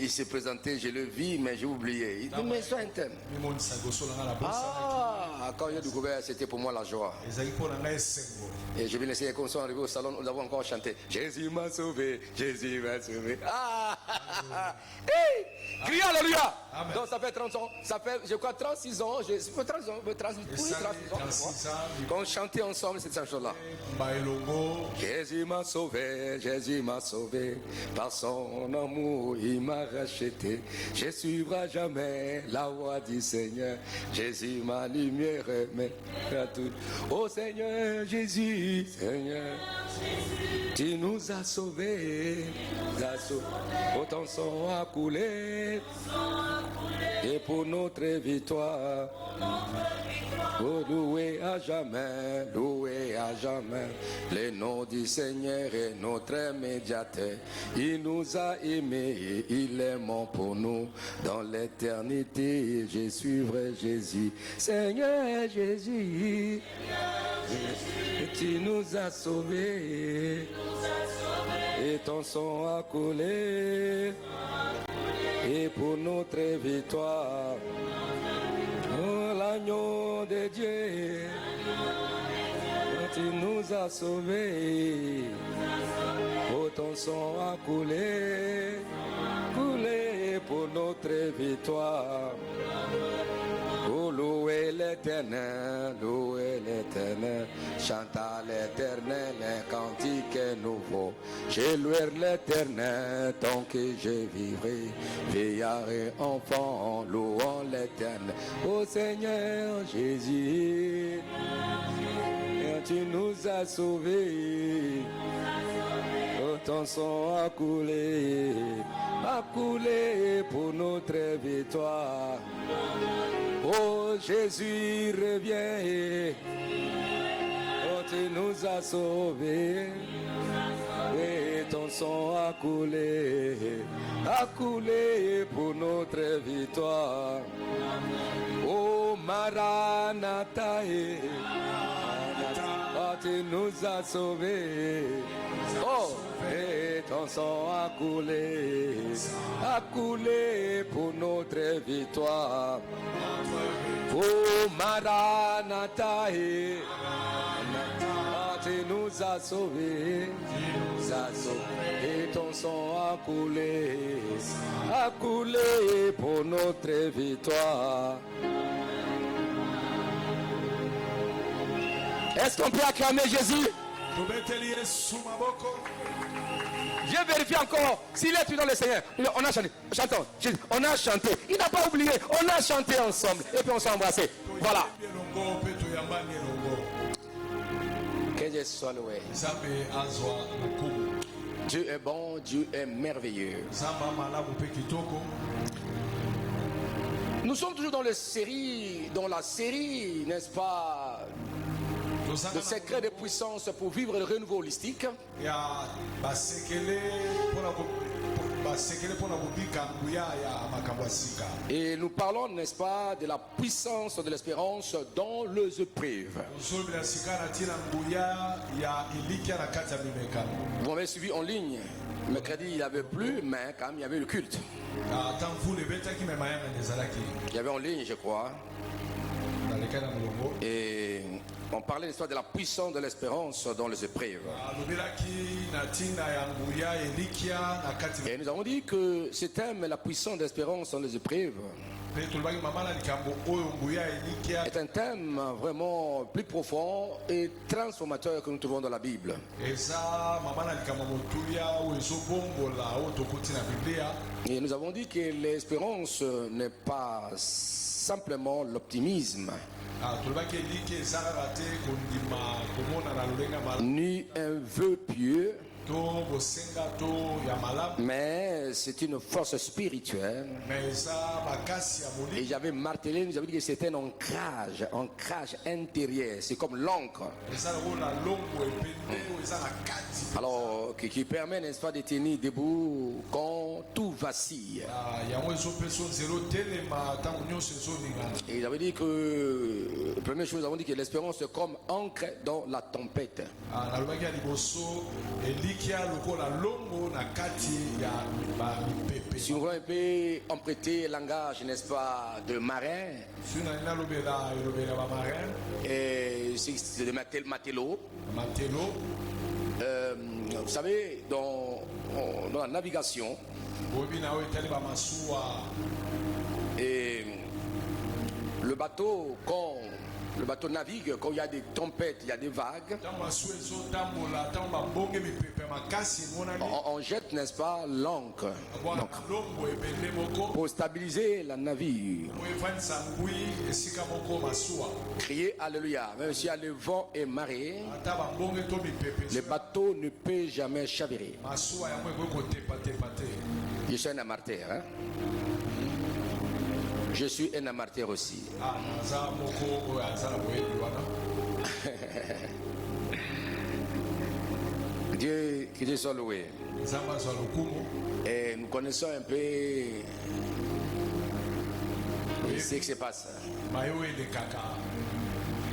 il s'est présenté, je le vis, mais j'ai oublié. Il dit, mais sois interne. Ah, quand j'ai découvert, c'était pour moi la joie. Et je vais laisser comme ça arriver au salon, nous avons encore chanté. Jésus m'a sauvé, Jésus m'a sauvé. Ah, hey, criez alléluia. Donc ça fait 30 ans, ça fait, je crois, 36 ans, 36 ans, 36 ans. Qu'on chantait ensemble cette chanson-là. Jésus m'a sauvé, par son amour il m'a racheté. Je suivrai jamais la voie du Seigneur. Jésus ma lumière, mais à tout. Oh Seigneur Jésus, Seigneur, tu nous as sauvés, oh ton sang a coulé, et pour notre victoire. Oh, loué à jamais, le nom du Seigneur est notre médiateur. Il nous a aimés, il est mort pour nous. Dans l'éternité, je suivrai Jésus. Seigneur Jésus, tu nous as sauvés, et ton sang a coulé, et pour notre victoire. Oh, l'agneau de Dieu, tu nous as sauvés. Oh, ton sang a coulé pour notre victoire. Oh, louez l'éternel, chante à l'éternel un cantique nouveau. Je louerai l'éternel tant que je vivrai, vieillard et enfant, louons l'éternel. Oh Seigneur Jésus, tu nous as sauvés. Oh, ton sang a coulé pour notre victoire. Oh Jésus, reviens, oh tu nous as sauvés, et ton sang a coulé pour notre victoire. Oh Maranatha, oh tu nous as sauvés, oh et ton sang a coulé pour notre victoire. Oh Maranatha, tu nous as sauvés, et ton sang a coulé pour notre victoire. Est-ce qu'on peut acclamer Jésus? J'ai vérifié encore s'il est dans le Seigneur. On a chanté, chantons, on a chanté. Il n'a pas oublié, on a chanté ensemble et puis on s'est embrassé. Voilà. Que Dieu soit loué. Dieu est bon, Dieu est merveilleux. Nous sommes toujours dans la série, n'est-ce pas, le secret de puissance pour vivre le renouveau holistique. Et nous parlons, n'est-ce pas, de la puissance de l'espérance dans les épreuves. Vous m'avez suivi en ligne. Mercredi, il n'y avait plus, mais quand même, il y avait le culte. Il y avait en ligne, je crois. Et on parlait de la puissance de l'espérance dans les épreuves. Et nous avons dit que ce thème, la puissance de l'espérance dans les épreuves, est un thème vraiment plus profond et transformateur que nous trouvons dans la Bible. Et nous avons dit que l'espérance n'est pas simplement l'optimisme, ni un vœu pieux, mais c'est une force spirituelle. Et j'avais martelé, nous avons dit que c'était un ancrage intérieur. C'est comme l'encre. Alors, qui permet, n'est-ce pas, de tenir debout quand quand tout vacille. Et j'avais dit que, première chose, nous avons dit que l'espérance est comme encre dans la tempête. Si on veut un peu emprunter le langage, n'est-ce pas, de marin, et c'est de matelot. Vous savez, dans la navigation, et le bateau, quand le bateau navigue, quand il y a des tempêtes, il y a des vagues, on jette, n'est-ce pas, l'ancre pour stabiliser la navire. Crier Alléluia. Même s'il y a le vent et marée, le bateau ne peut jamais chavirer. Je suis un amarteur, hein? Je suis un amarteur aussi. Dieu, que Dieu soit loué. Et nous connaissons un peu ce qui se passe.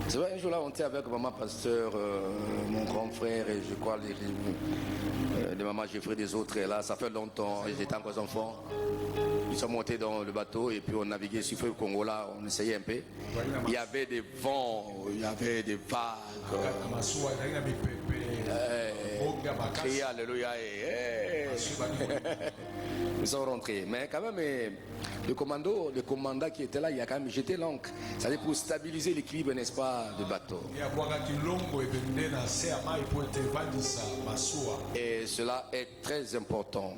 C'est vrai, un jour là, on était avec maman pasteur, mon grand frère, et je crois les mamans Geoffrey des autres, et là, ça fait longtemps, ils étaient encore enfants. Ils sont montés dans le bateau et puis on naviguait sur le Congo là, on essayait un peu. Il y avait des vents, il y avait des vagues. Crier Alléluia. Nous sommes rentrés. Mais quand même, le commandant qui était là, il a quand même jeté l'ancre. C'est-à-dire pour stabiliser l'équilibre, n'est-ce pas, du bateau. Et cela est très important.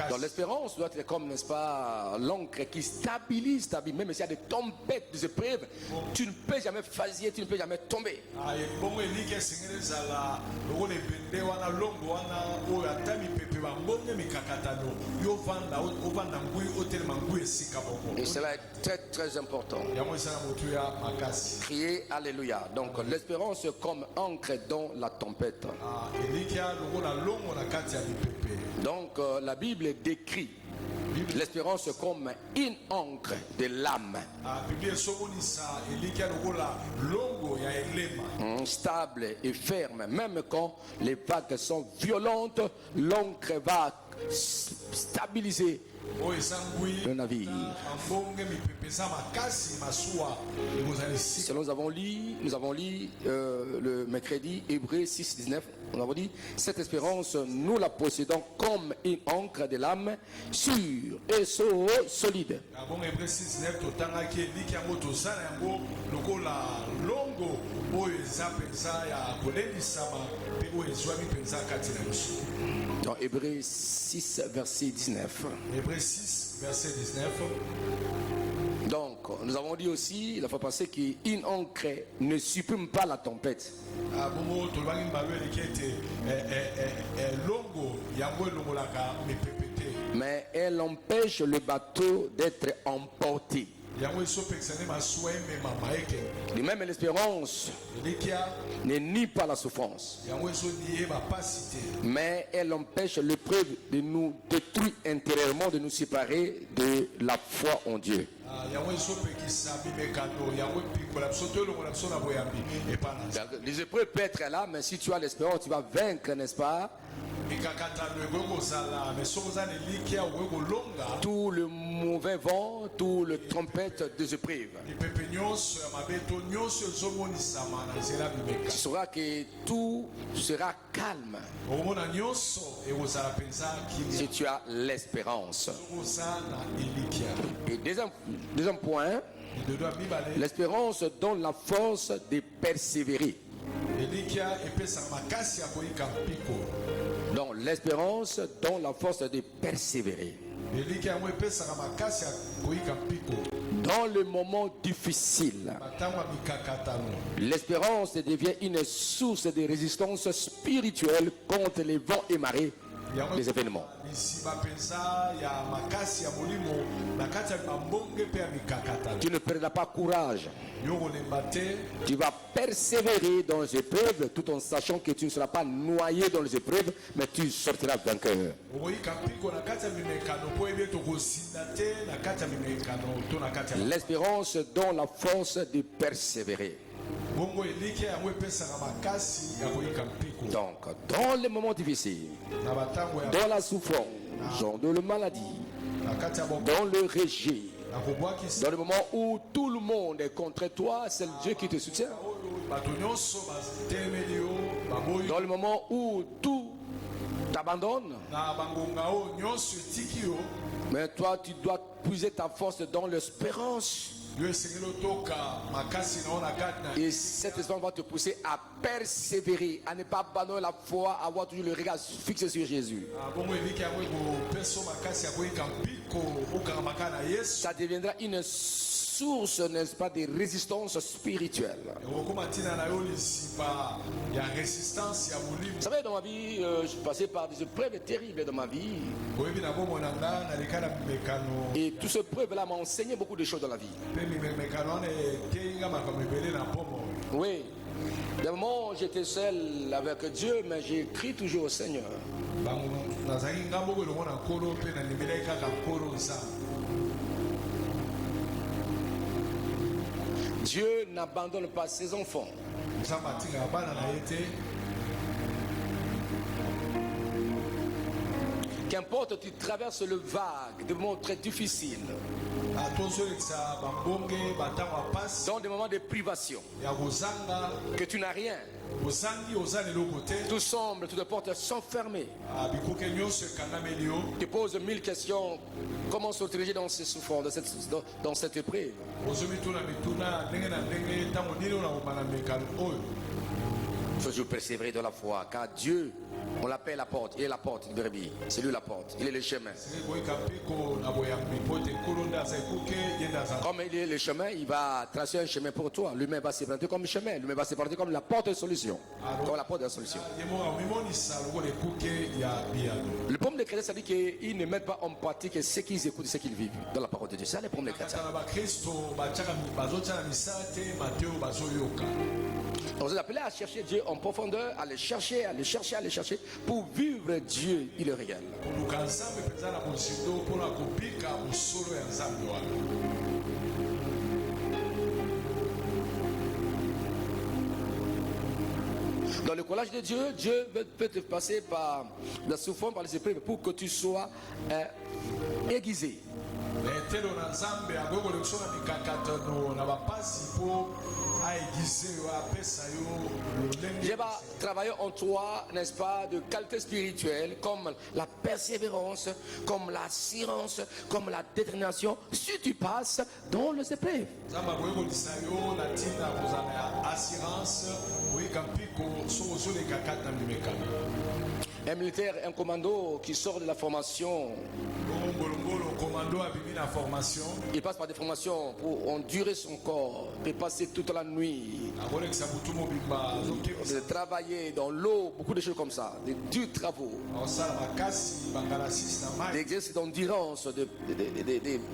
Dans l'espérance doit être comme, n'est-ce pas, l'ancre qui stabilise, même s'il y a des tempêtes, des épreuves, tu ne peux jamais faillir, tu ne peux jamais tomber. Et cela est très très important. Crier Alléluia. Donc l'espérance comme encre dans la tempête. Donc la Bible décrit l'espérance comme une encre de l'âme. Stable et ferme. Même quand les vagues sont violentes, l'encre va stabiliser le navire. Nous avons lu le mercredi Hébreux 6, 19. Nous avons dit, cette espérance, nous la possédons comme une encre de l'âme sûre et solide. Dans Hébreux 6, verset 19. Hébreux 6, verset 19. Donc, nous avons dit aussi, la fois passée, qu'une encre ne supprime pas la tempête. Mais elle empêche le bateau d'être emporté. De même, l'espérance ne nie pas la souffrance, mais elle empêche l'épreuve de nous détruire intérieurement, de nous séparer de la foi en Dieu. Les épreuves peuvent être là, mais si tu as l'espérance, tu vas vaincre, n'est-ce pas? Tout le mauvais vent, tout le trompette des épreuves. Tu sauras que tout sera calme si tu as l'espérance. Et deuxième point, l'espérance donne la force de persévérer. Donc l'espérance donne la force de persévérer. Dans le moment difficile, l'espérance devient une source de résistance spirituelle contre les vents et marées les événements. Tu ne perdras pas courage. Tu vas persévérer dans les épreuves tout en sachant que tu ne seras pas noyé dans les épreuves, mais tu sortiras vainqueur. L'espérance donne la force de persévérer. Donc, dans les moments difficiles, dans la souffrance, dans la maladie, dans le rejet, dans le moment où tout le monde est contre toi, c'est Dieu qui te soutient. Dans le moment où tout t'abandonne, mais toi tu dois puiser ta force dans l'espérance. Et cette espérance va te pousser à persévérer, à ne pas abandonner la foi, à avoir toujours le regard fixé sur Jésus. Ça deviendra une source, n'est-ce pas, de résistance spirituelle. Vous savez, dans ma vie, je suis passé par des épreuves terribles dans ma vie. Et toutes ces épreuves-là m'ont enseigné beaucoup de choses dans la vie. Oui. D'un moment, j'étais seul avec Dieu, mais j'ai crié toujours au Seigneur. Dieu n'abandonne pas ses enfants. Qu'importe, tu traverses le vague, des moments très difficiles, dans des moments de privation, que tu n'as rien. Tout semble, toutes les portes sont fermées. Tu poses 1000 questions. Comment se diriger dans ces souffrances, dans cette épreuve? Il faut toujours persévérer dans la foi, car Dieu, on l'appelle la porte. Il est la porte, c'est lui la porte, il est le chemin. Comme il est le chemin, il va tracer un chemin pour toi. Lui-même va se présenter comme chemin, lui-même va se présenter comme la porte de solution. Comme la porte de la solution. Le problème des chrétiens, c'est qu'ils ne mettent pas en pratique ce qu'ils écoutent et ce qu'ils vivent dans la parole de Dieu. C'est le problème des chrétiens. On vous appelle à chercher Dieu en profondeur, à le chercher, pour vivre Dieu, il est réel. Dans le collage de Dieu, Dieu peut te passer par la souffrance, par les épreuves, pour que tu sois aiguisé. Dieu va travailler en toi, n'est-ce pas, de qualité spirituelle, comme la persévérance, comme l'assurance, comme la détermination, si tu passes dans les épreuves. Un militaire, un commando qui sort de la formation, il passe par des formations pour endurer son corps, peut passer toute la nuit, de travailler dans l'eau, beaucoup de choses comme ça, de durs travaux, d'exercices d'endurance, de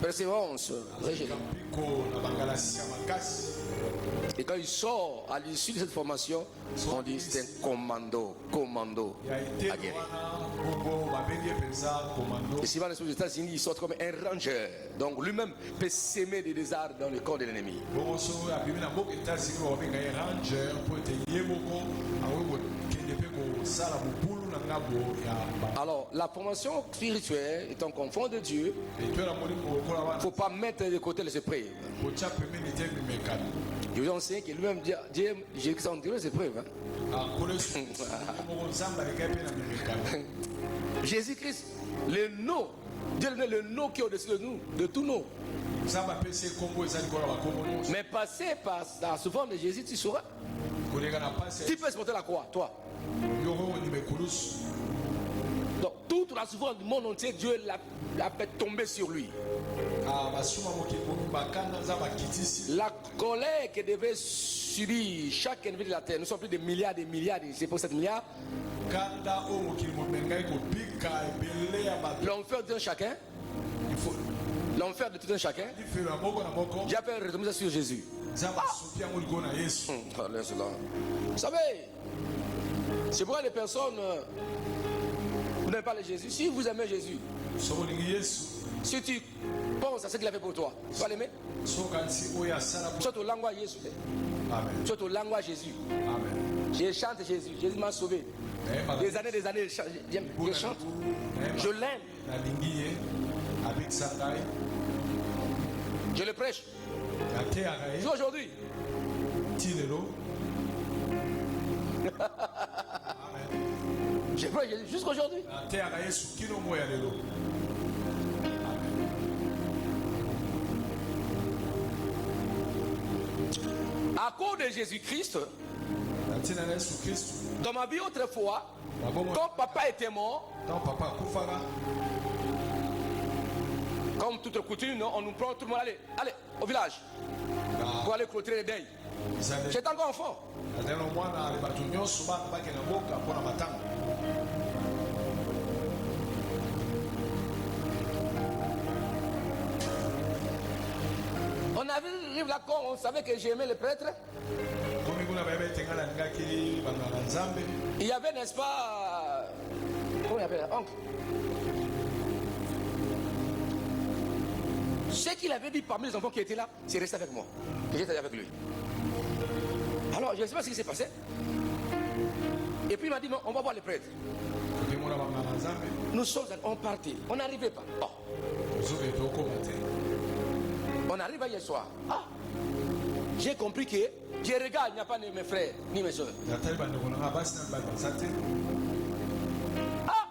persévérance. Et quand il sort à l'issue de cette formation, on dit c'est un commando aguerri. Et si on est aux États-Unis, il sort comme un ranger. Donc lui-même peut s'aimer des désastres dans le corps de l'ennemi. Alors, la formation spirituelle est un confort de Dieu. Il ne faut pas mettre de côté les épreuves. Je vous enseigne que lui-même, j'ai senti les épreuves. Jésus-Christ, le nom, Dieu donne le nom qui est au-dessus de nous, de tous nous. Mais passer par la souffrance de Jésus, tu sauras. Tu peux supporter la croix, toi. Donc toute toute la souffrance du monde entier, Dieu l'a fait tomber sur lui. La colère que devait subir chaque individu de la terre, nous sommes plus de milliards, c'est pour 7 milliards. L'enfer d'un chacun, l'enfer de tout un chacun, Dieu a fait retomber sur Jésus. Vous savez, c'est pourquoi les personnes, vous n'aimez pas le Jésus. Si vous aimez Jésus, si tu penses à ce qu'il a fait pour toi, tu vas l'aimer. Soit au langage Jésus. Soit au langage Jésus. Je chante Jésus. Jésus m'a sauvé. Des années, je chante. Je l'aime. Je le prêche. Aujourd'hui. Je prêche jusqu'aujourd'hui. À cause de Jésus-Christ, dans ma vie autrefois, quand papa était mort, comme toute coutume, on nous prend tout le monde, allez au village pour aller clôturer les deuils. J'étais encore enfant. On avait l'accord, on savait que j'aimais les prêtres. Il y avait, n'est-ce pas, comment il appelle, oncle. Ce qu'il avait dit parmi les enfants qui étaient là, c'est resté avec moi. Et j'étais avec lui. Alors, je ne sais pas ce qui s'est passé. Et puis il m'a dit, on va voir les prêtres. Nous sommes en partie. On n'arrivait pas. Oh. On arrive hier soir. Ah. J'ai compris que je regarde, il n'y a pas de mes frères ni mes soeurs. Ah.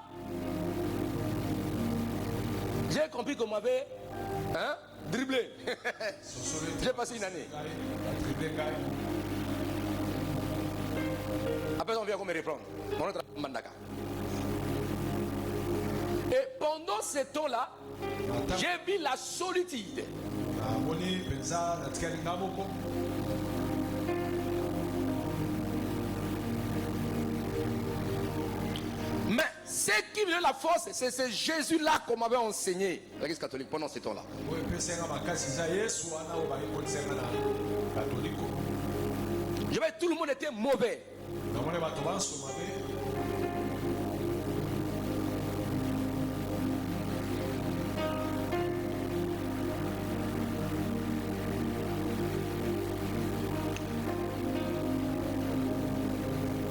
J'ai compris qu'on m'avait dribblé. J'ai passé une année. Après, on vient me reprendre. On rentre à Mandaka. Et pendant ce temps-là, j'ai vu la solitude. Mais ce qui me donne la force, c'est ce Jésus-là qu'on m'avait enseigné, l'Église catholique, pendant ce temps-là. Je vais, tout le monde était mauvais.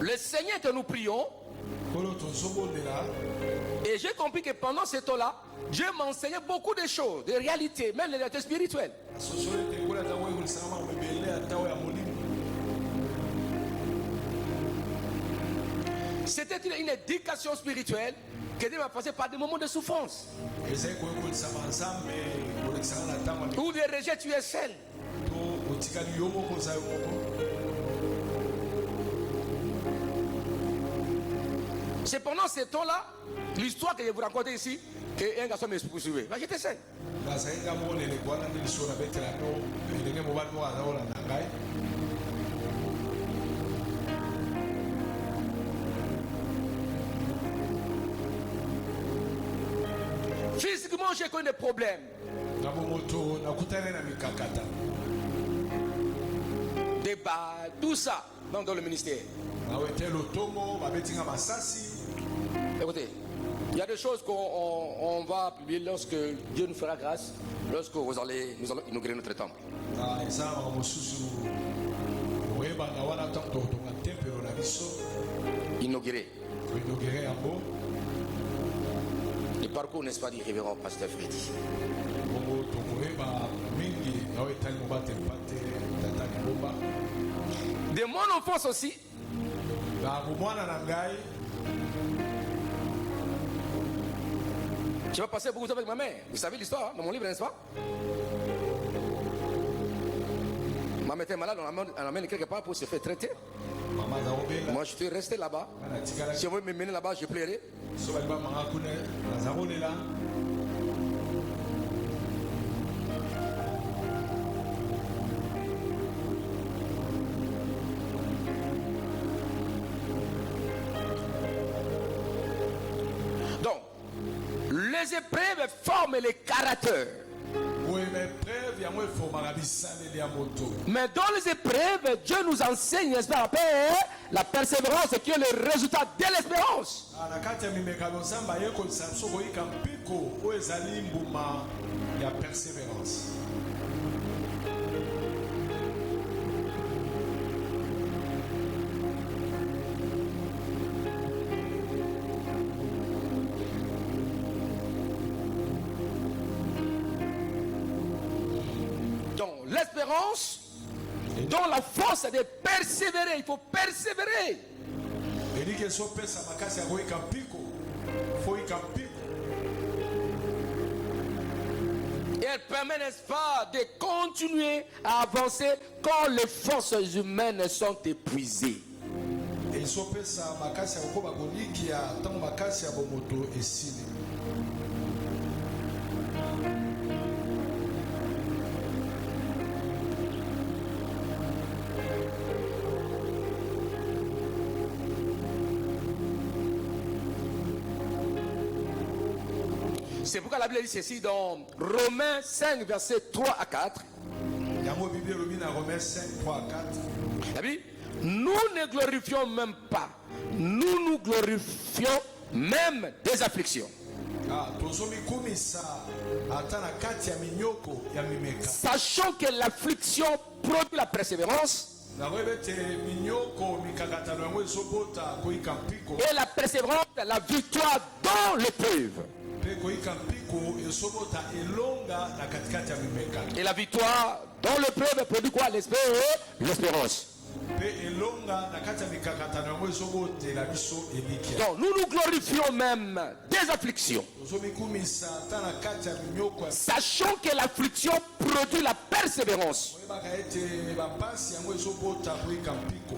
Le Seigneur que nous prions, et j'ai compris que pendant ce temps-là, Dieu m'enseignait beaucoup de choses, de réalités, même les réalités spirituelles. C'était une éducation spirituelle que Dieu m'a passé par des moments de souffrance. Ou de rejet, tu es seul. C'est pendant ce temps-là, l'histoire que je vous raconte ici, qu'un garçon me poursuivait. J'étais seul. Physiquement, j'ai connu des problèmes. Des balles, tout ça, dans le ministère. Écoutez, il y a des choses qu'on va publier lorsque Dieu nous fera grâce, lorsque nous allons inaugurer notre temple. Inaugurer. Le parcours, n'est-ce pas, du révérend pasteur Freddy. De mon enfance aussi. Je vais passer beaucoup de temps avec ma mère. Vous savez l'histoire, dans mon livre, n'est-ce pas? Maman était malade, on l'amène quelque part pour se faire traiter. Moi, je suis resté là-bas. Si on veut me mener là-bas, je plairai. Donc, les épreuves forment les caractères. Mais dans les épreuves, Dieu nous enseigne, n'est-ce pas, la persévérance qui est le résultat de l'espérance. L'espérance dont la force est de persévérer. Il faut persévérer. Et elle permet, n'est-ce pas, de continuer à avancer quand les forces humaines sont épuisées. C'est pourquoi la Bible dit ceci dans Romains 5, versets 3 à 4. La Bible, nous ne glorifions même pas. Nous nous glorifions même des afflictions. Sachant que l'affliction produit la persévérance. Et la persévérance, la victoire dans l'épreuve. Et la victoire dans l'épreuve produit quoi? L'espérance. Donc nous nous glorifions même des afflictions, sachant que l'affliction produit la persévérance.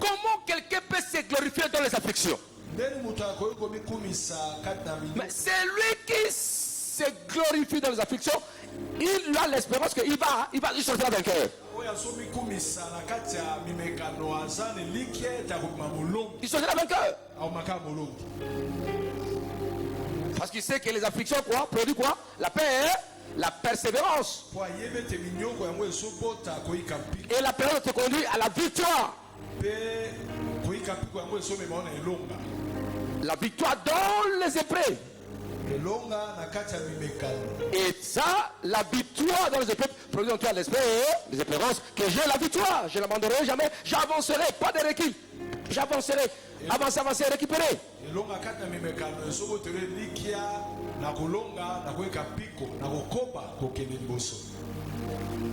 Comment quelqu'un peut se glorifier dans les afflictions? Mais c'est lui qui se glorifie dans les afflictions. Il a l'espérance qu'il il sortira vainqueur. Il sortira vainqueur. Parce qu'il sait que les afflictions produisent quoi? La paix, la persévérance. Et la persévérance te conduit à la victoire. La victoire dans les épreuves. Et ça, la victoire dans les épreuves produit en toi l'espérance que j'ai la victoire. Je n'abandonnerai jamais. J'avancerai, pas de recul. J'avancerai. Avancer, récupérer.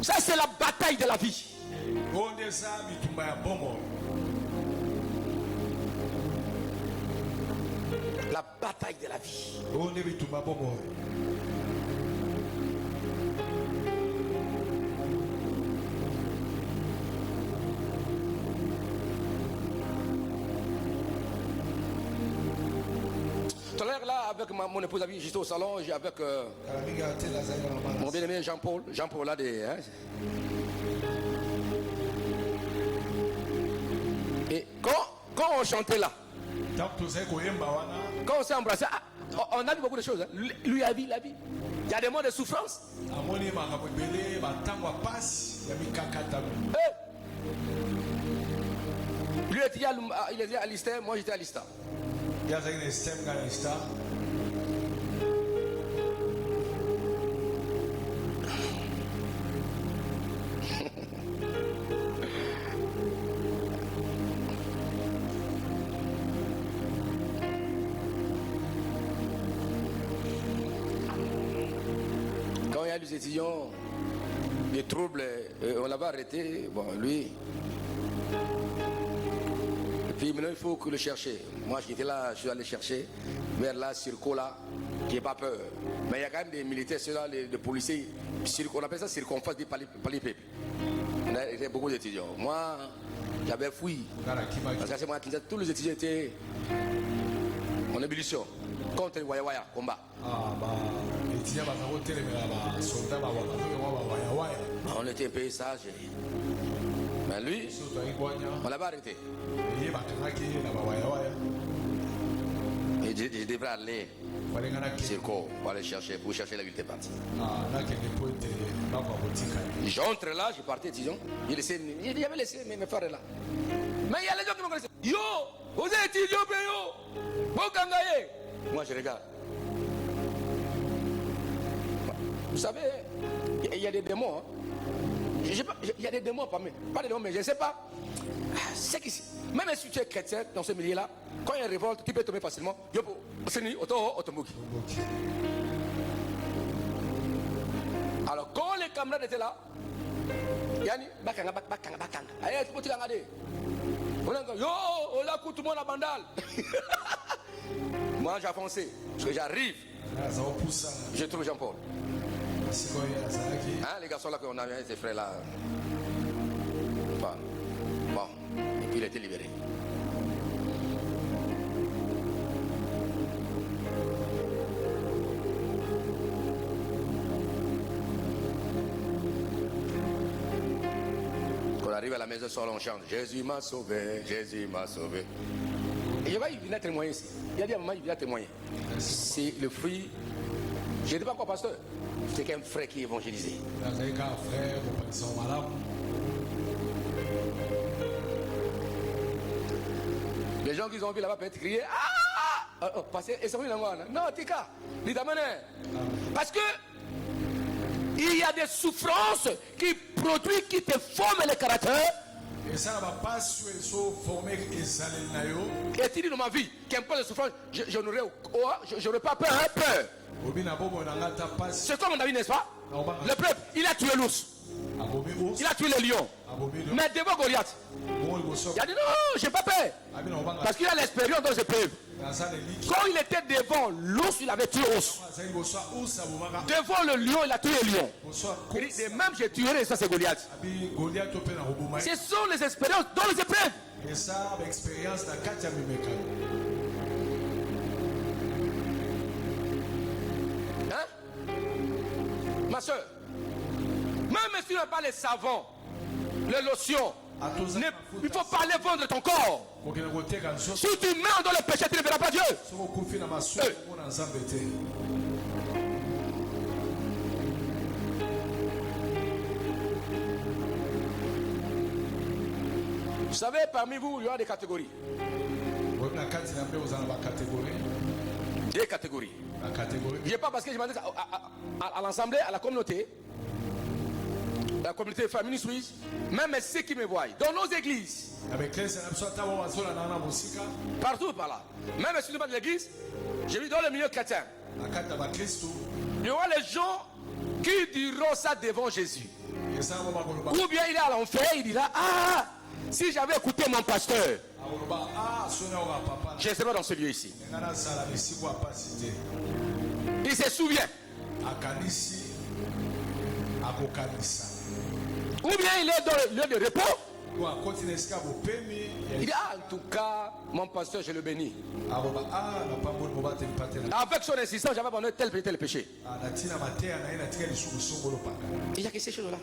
Ça, c'est la bataille de la vie. La bataille de la vie. Tout à l'heure là, avec mon épouse, j'étais au salon, j'ai avec mon bien-aimé Jean-Paul là et quand on chantait là, quand on s'est embrassé, on a vu beaucoup de choses. Lui a vu la vie. Il y a des moments de souffrance. Lui il était à l'Istère, moi j'étais à l'Ista. Quand il y a des étudiants, des troubles, on l'avait arrêté. Bon, lui. Et puis maintenant, il faut que le chercher. Moi, j'étais là, je suis allé chercher vers là, Circo là, qui n'a pas peur. Mais il y a quand même des militaires, ceux-là, des policiers, on appelle ça circonférence des palipèpes. On avait beaucoup d'étudiants. Moi, j'avais fui. Parce que c'est moi qui disais, tous les étudiants étaient en ébullition. Contre Waya Waya, combat. On était un pays sage. Mais lui, on l'avait arrêté. Et je devrais aller sur quoi pour aller chercher, pour chercher la ville de partie. J'entre là, je partais étudiant. Il avait laissé mes frères là. Mais il y a les gens qui me connaissent. Yo, vous êtes étudiant, yo. Vous gangaye. Moi je regarde. Vous savez, il y a des démons. Hein. Il y a des démons parmi. Pas des démons, mais je ne sais pas. C'est qu'ici, même si tu es chrétien dans ce milieu-là, quand il y a une révolte, tu peux tomber facilement. Alors, quand les camarades étaient là, Yani, bakanga. Aïe, tu peux te regarder. Yo, on a tout le monde à bandale. Moi, j'ai avancé. Parce que j'arrive. Je trouve Jean-Paul. Hein, les garçons là qu'on avait, ces frères là. Bon. Et puis il a été libéré. Quand on arrive à la maison, on chante Jésus m'a sauvé, Jésus m'a sauvé. Et je vois, il vient témoigner ici. Il y a des moments, il vient témoigner. C'est le fruit. Je ne dis pas quoi, pasteur. C'est qu'un frère qui évangélisait. Les gens qui ont vu là-bas peuvent crier ah passer et c'est non tika parce que il y a des souffrances qui produisent, qui te forment le caractère. Et tu dis dans ma vie qu'importe les souffrances, je n'aurais pas peur. C'est comme on a vu, n'est-ce pas? Le peuple, il a tué l'ours. Il a tué le lion. Mais devant Goliath, il a dit non, je n'ai pas peur. Parce qu'il a l'expérience dans ce peuple. Quand il était devant l'ours, il avait tué l'ours. Devant le lion, il a tué le lion. Il dit, et même j'ai tué, ça c'est Goliath. Ce sont les expériences dans les épreuves. Hein? Ma soeur, même si tu n'as pas les savons, les lotions, il ne faut pas aller vendre ton corps. Si tu meurs dans le péché, tu ne verras pas Dieu. Vous savez, parmi vous, il y aura des catégories. Des catégories. Je ne sais pas parce que je m'adresse à l'Assemblée, à la communauté féminine suisse, même ceux qui me voient, dans nos églises, partout par là, même si tu n'es pas de l'église, je vis dans le milieu chrétien. Il y aura les gens qui diront ça devant Jésus. Ou bien il est à l'enfer, il dira si j'avais écouté mon pasteur, je serais dans ce lieu ici. Il se souvient. Ou bien il est dans le lieu de repos. Il dit en tout cas, mon pasteur, je le bénis. Avec son insistance, j'avais abandonné tel péché. Il y a que ces choses-là.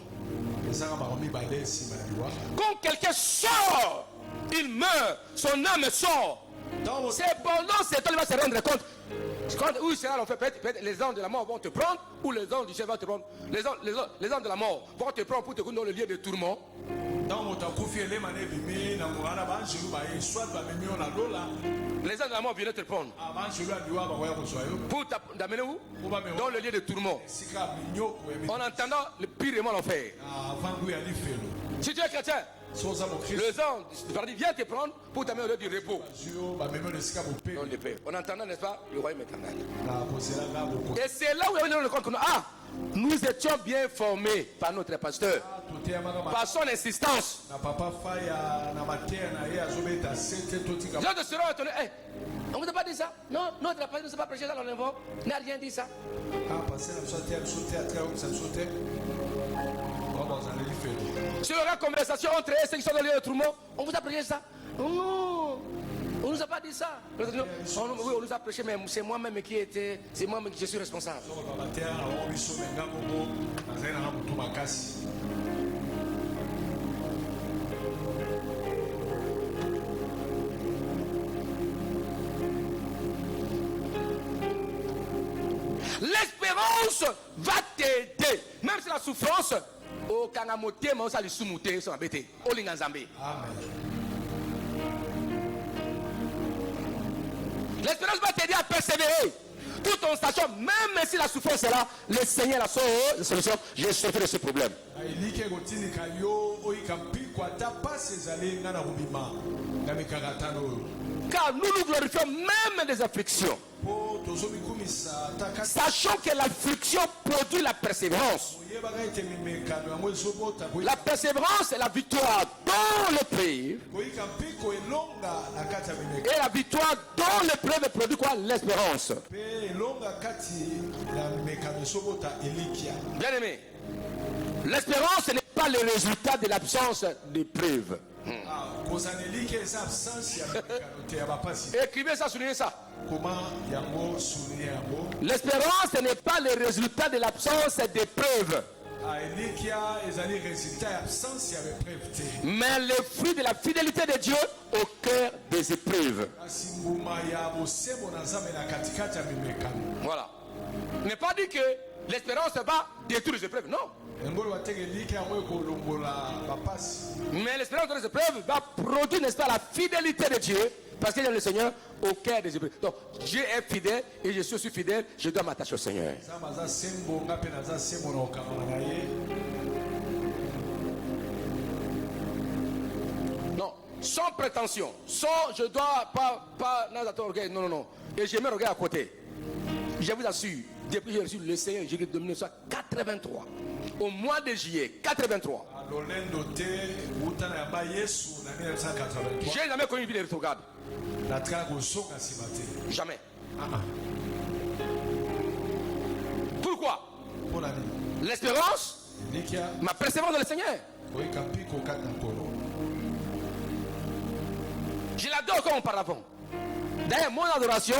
Quand quelqu'un sort, il meurt, son âme sort. C'est pendant ce temps qu'il va se rendre compte. Où il sera l'enfer, peut-être les anges de la mort vont te prendre, ou les anges du ciel vont te prendre. Les anges de la mort vont te prendre pour te conduire dans le lieu de tourment. Les anges de la mort viennent te prendre. Pour t'amener où? Dans le lieu de tourment. En entendant le pire mal l'enfer. Si tu es chrétien, les anges du paradis viennent te prendre pour t'amener au lieu du repos. En entendant, n'est-ce pas, le royaume éternel. Et c'est là où on a le compte que nous étions bien formés par notre pasteur, par son insistance. Les autres seront étonnés. On ne vous a pas dit ça? Non, notre pasteur ne s'est pas prêché dans l'invent. Il n'a rien dit ça. Si il y aura une conversation entre eux, ceux qui sont dans le lieu de tourment, on vous a prêché ça? Oh non, on nous a pas dit ça. Oui, on nous a prêché, mais c'est moi-même qui était, c'est moi-même qui je suis responsable. L'espérance va t'aider, même si la souffrance, au Kanamoté, mais on s'est soumouté, on embêté, au Linganzambé. L'espérance va t'aider à persévérer. Tout en sachant, même si la souffrance est là, le Seigneur a la solution. J'ai sauvé de ce problème. Car nous nous glorifions même des afflictions, sachant que l'affliction produit la persévérance. La persévérance est la victoire dans l'épreuve. Et la victoire dans l'épreuve produit quoi? L'espérance. Bien aimé, l'espérance n'est pas le résultat de l'absence d'épreuve. Écrivez ça, soulignez ça. L'espérance n'est pas le résultat de l'absence d'épreuve, mais le fruit de la fidélité de Dieu au cœur des épreuves. Voilà. Il n'est pas dit que l'espérance va détruire les épreuves, non. Mais l'espérance des épreuves va produire, n'est-ce pas, la fidélité de Dieu, parce qu'il y a le Seigneur au cœur des épreuves. Donc Dieu est fidèle et je suis aussi fidèle, je dois m'attacher au Seigneur. Non, sans prétention, sans je dois pas non. Et j'ai mes regards à côté. Je vous assure, depuis que j'ai reçu le Seigneur, j'ai de 1983, au mois de juillet 83, j'ai jamais connu une vie de rétrograde. Jamais. Pourquoi? L'espérance, ma persévérance dans le Seigneur. Je l'adore comme auparavant. D'ailleurs, mon adoration,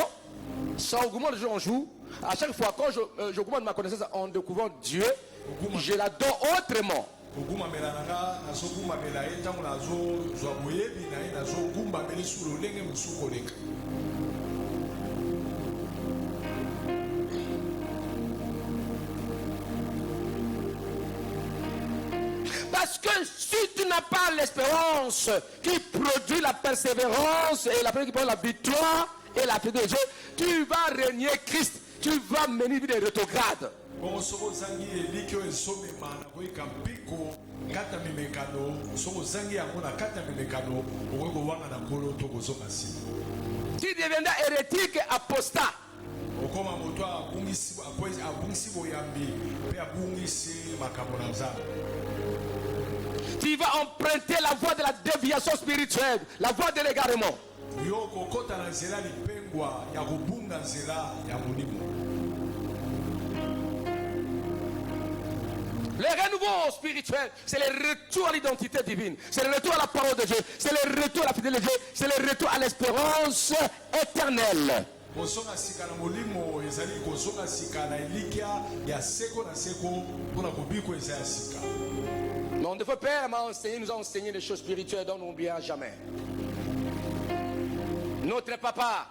ça augmente de jour en jour. À chaque fois, quand j'augmente ma connaissance en découvrant Dieu, je l'adore autrement. Parce que si tu n'as pas l'espérance qui produit la persévérance et la qui produit la victoire et la fidélité de Dieu, tu vas régner Christ, tu vas mener des rétrogrades. Tu deviendras hérétique, apostat. Tu vas emprunter la voie de la déviation spirituelle, la voie de l'égarement. Le renouveau spirituel, c'est le retour à l'identité divine, c'est le retour à la parole de Dieu, c'est le retour à la fidélité de Dieu, c'est le retour à l'espérance éternelle. Mon défunt père m'a enseigné, nous a enseigné des choses spirituelles dont nous n'oublions jamais. Notre papa,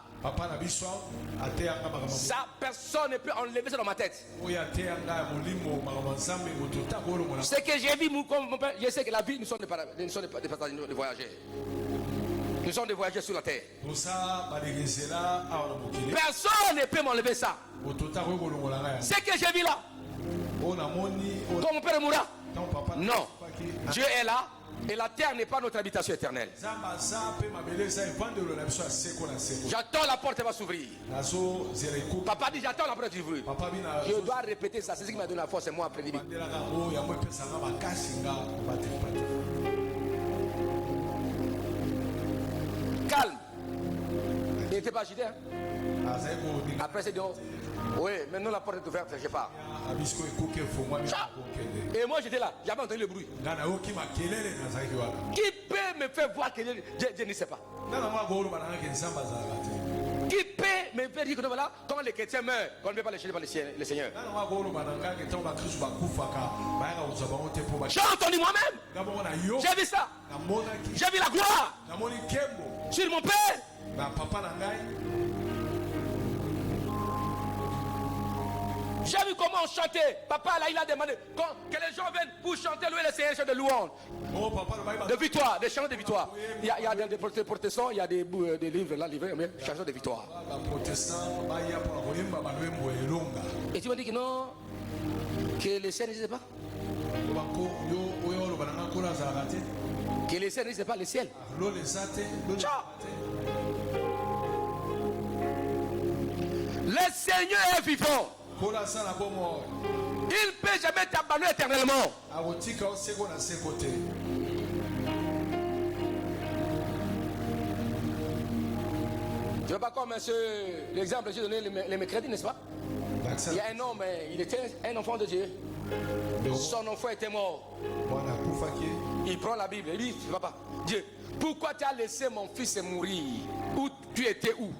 ça, personne ne peut enlever ça dans ma tête. Ce que j'ai vu, mon père, je sais que la vie, nous sommes des voyageurs. Nous sommes des voyageurs sur la terre. Personne ne peut m'enlever ça. Ce que j'ai vu là, quand mon père mourra, non, Dieu est là. Et la terre n'est pas notre habitation éternelle. J'attends la porte va s'ouvrir. Papa dit j'attends la porte va s'ouvrir. Je dois répéter ça. C'est ce qui m'a donné la force. C'est moi après-midi. Calme n'était pas agité. Hein? Après, c'est dehors. Oui, maintenant la porte est ouverte, je ne sais pas. Et moi, j'étais là, j'avais entendu le bruit. Qui peut me faire voir que je ne sais pas? Qui peut me faire dire que voilà, quand les chrétiens meurent, qu'on ne peut pas les chercher par le Seigneur. J'ai entendu moi-même. J'ai vu ça. J'ai vu la gloire sur mon père. J'ai vu comment on chantait. Papa là, il a demandé que les gens viennent pour chanter louer le Seigneur de louange. De victoire, des chants de victoire. Il y a des protestants, il y a des livres là, livrés, mais chansons de victoire. Et tu m'as dit que non, que les ciels n'existent pas. Que les ciels n'existent pas, les ciels. Ciao. Le Seigneur est vivant. Il ne peut jamais t'abandonner éternellement. Tu vois pas comme l'exemple que j'ai donné les mercredis, n'est-ce pas? Il y a un homme, il était un enfant de Dieu. Son enfant était mort. Il prend la Bible, il dit, papa, Dieu, pourquoi tu as laissé mon fils mourir? Où tu étais où?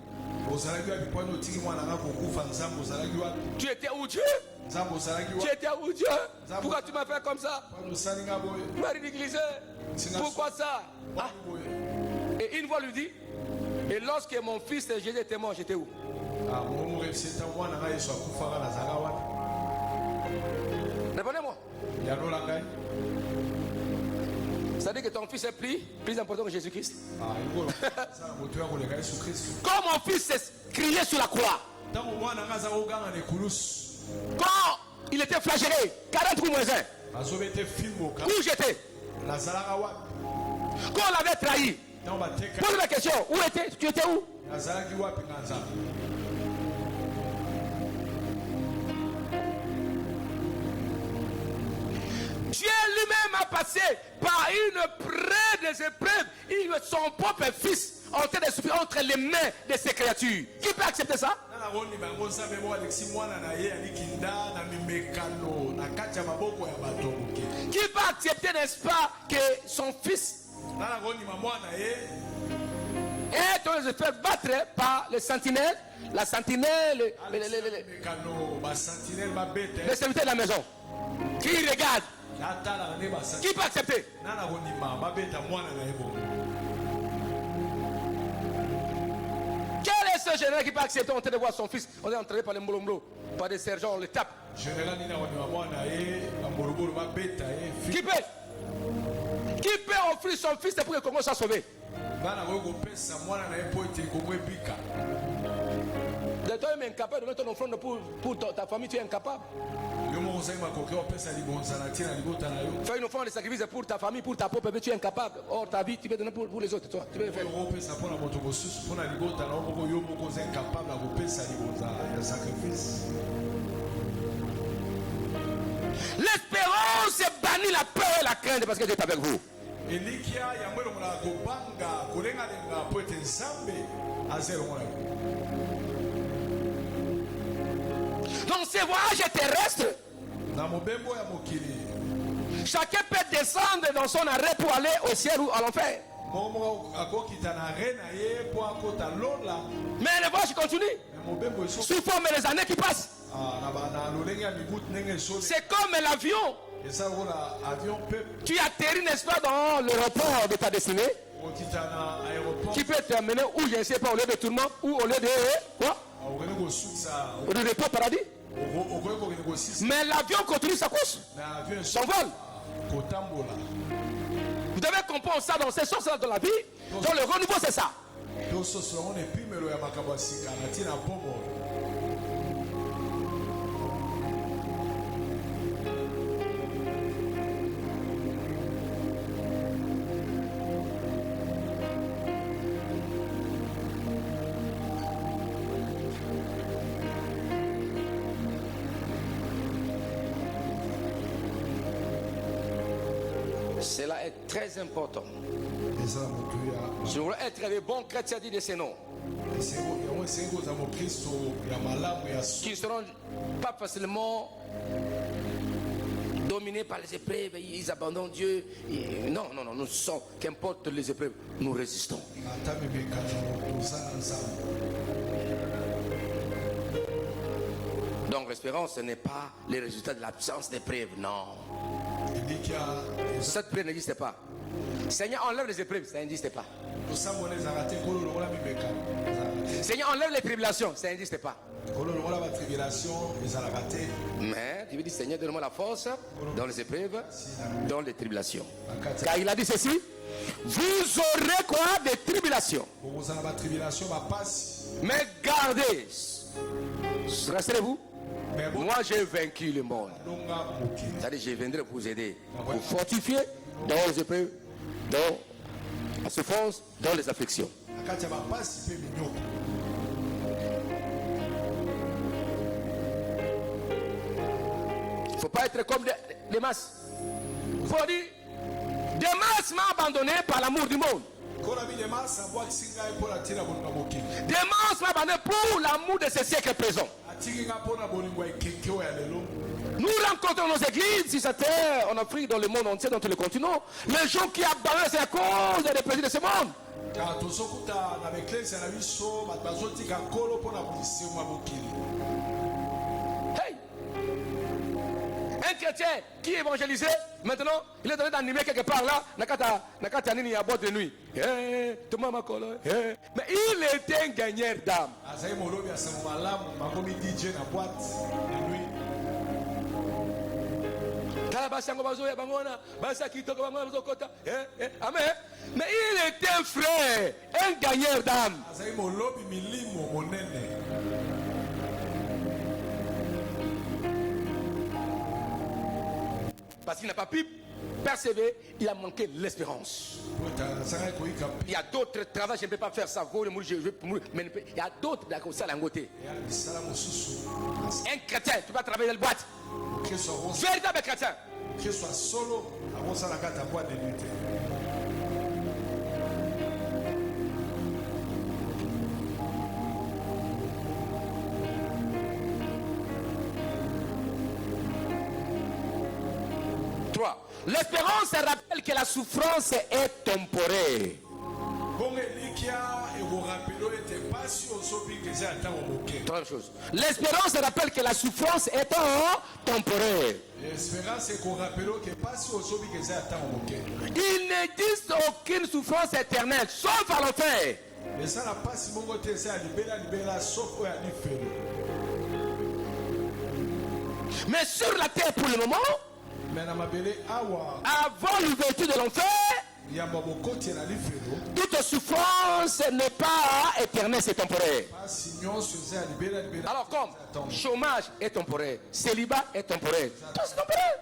Tu étais où Dieu? Tu étais où Dieu? Pourquoi tu m'as fait comme ça? Tu m'as ridiculisé. Pourquoi ça? Ah. Et une voix lui dit, et lorsque mon fils Jésus était mort, j'étais où? Répondez-moi. C'est-à-dire que ton fils est plus important que Jésus-Christ. Quand mon fils s'est crié sur la croix, quand il était flagellé, 40 coups moins 1, où j'étais? Quand on l'avait trahi, pose la question, où étais tu? Étais où? Dieu lui-même a passé par une des épreuves. Son propre fils en train de souffrir entre les mains de ces créatures. Qui peut accepter ça? Qui peut accepter, n'est-ce pas, que son fils est en train de se faire battre par les sentinelles, la sentinelle, les serviteurs de la maison qui regardent? Qui peut accepter? Quel est ce général qui peut accepter? On train de voir son fils, on est entraîné par les molombo, par des sergents, on le tape. Qui peut offrir son fils pour que Congo soit sauvé? De toi, tu es incapable de mettre ton offrande pour ta famille, tu es incapable. Fais une offrande de sacrifice pour ta famille, pour ta propre vie, tu es incapable. Or, ta vie, tu peux donner pour les autres. Toi, tu peux le faire. L'espérance bannit la peur et la crainte parce que Dieu est avec vous. Dans ces voyages terrestres, chacun peut descendre dans son arrêt pour aller au ciel ou à l'enfer. Mais le voyage continue. Sous forme les années qui passent. C'est comme l'avion. Tu atterris, n'est-ce pas, dans l'aéroport de ta destinée, qui peut t'amener où je ne sais pas, au lieu de tourment ou au lieu de quoi? Au lieu de repos paradis. Mais l'avion continue sa course, son vol. Vous devez comprendre ça dans ces choses-là de la vie. Dans le renouveau, c'est ça. Cela est très important. Si vous voulez être des bons chrétiens, dites de ces noms. qui ne seront pas facilement dominés par les épreuves, ils abandonnent Dieu. Non, nous sommes, qu'importe les épreuves, nous résistons. Donc l'espérance, ce n'est pas le résultat de l'absence d'épreuves, non. Cette épreuve n'existe pas. Seigneur, enlève les épreuves, ça n'existe pas. Seigneur, enlève les tribulations, ça n'existe pas. Mais tu veux dire, Seigneur, donne-moi la force dans les épreuves, dans les tribulations. Car il a dit ceci: vous aurez quoi? Des tribulations. Mais gardez, rassurez-vous, moi j'ai vaincu le monde. C'est-à-dire, je viendrai vous aider, vous fortifier dans les épreuves, dans la souffrance, dans les afflictions. Il ne faut pas être comme des masses. Il faut dire, des masses m'ont abandonné par l'amour du monde. Des masses m'ont abandonné pour l'amour de ce siècle présent. Nous rencontrons nos églises sur cette terre, en Afrique, dans le monde entier, dans tous les continents. Les gens qui abandonnent, c'est à cause des plaisirs de ce monde. Hey! Un chrétien qui est évangélisé, maintenant, il est donné d'animer quelque part là, nakata nini à boîte de nuit. Mais il était un gagneur d'âme. Mais il était un frère, un gagneur d'âme. Parce qu'il n'a pas pu persévérer, il a manqué l'espérance. Il y a d'autres travaux, je ne peux pas faire ça. Mais il y a d'autres comme ça, un chrétien, tu vas travailler dans la boîte. Véritable chrétien. L'espérance rappelle que la souffrance est temporaire. Troisième chose. L'espérance rappelle que la souffrance est temporaire. Il n'existe aucune souffrance éternelle, sauf à l'enfer. Mais sur la terre pour le moment, avant l'ouverture de l'enfer, toute souffrance n'est pas éternelle, c'est temporaire. Alors comme chômage est temporaire, célibat est temporaire, tout c'est temporaire.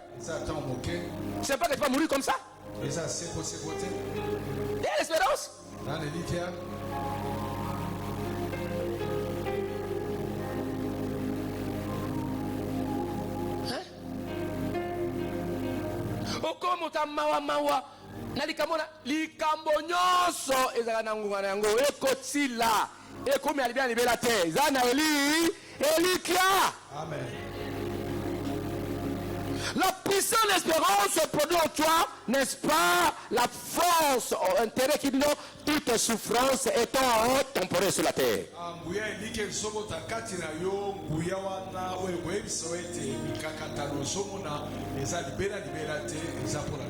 C'est pas que tu vas mourir comme ça. Il y a l'espérance. Okomo tamawa mawa nalikamona likambo nyonso ezala na ngungana yango ekotila ekomi alibia libela te zana elikia. Amen. La puissance d'espérance produit en toi, n'est-ce pas, la force, intérêt qui dit non, toute souffrance étant temporaire sur la terre.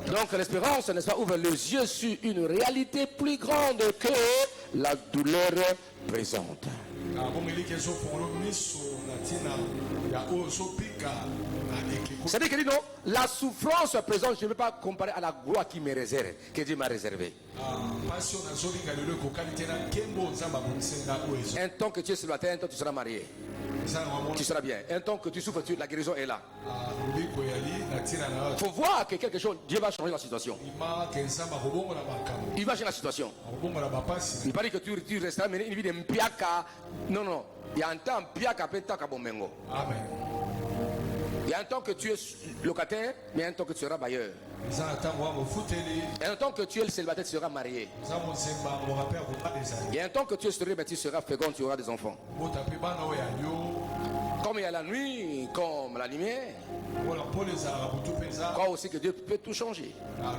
Donc l'espérance, n'est-ce pas, ouvre les yeux sur une réalité plus grande que la douleur présente. C'est-à-dire que dit non, la souffrance présente, je ne veux pas comparer à la gloire qui me réserve, que Dieu m'a réservé. Un temps que tu es célibataire, un temps tu seras marié. Tu seras bien. Un temps que tu souffres, la guérison est là. Il faut voir que quelque chose, Dieu va changer la situation. Il va changer la situation. Il paraît que tu resteras mener une vie de mpiaka. Non. Il y a un temps mpiaka peut être kabomengo. Amen. Il y a un temps que tu es locataire, mais il y a un temps que tu seras bailleur. Et un temps que tu es le célibataire, tu seras marié. Il y a un temps que tu es stérile, mais tu seras fécond, tu auras des enfants. Comme il y a la nuit, comme la lumière, crois aussi que Dieu peut tout changer. Amen.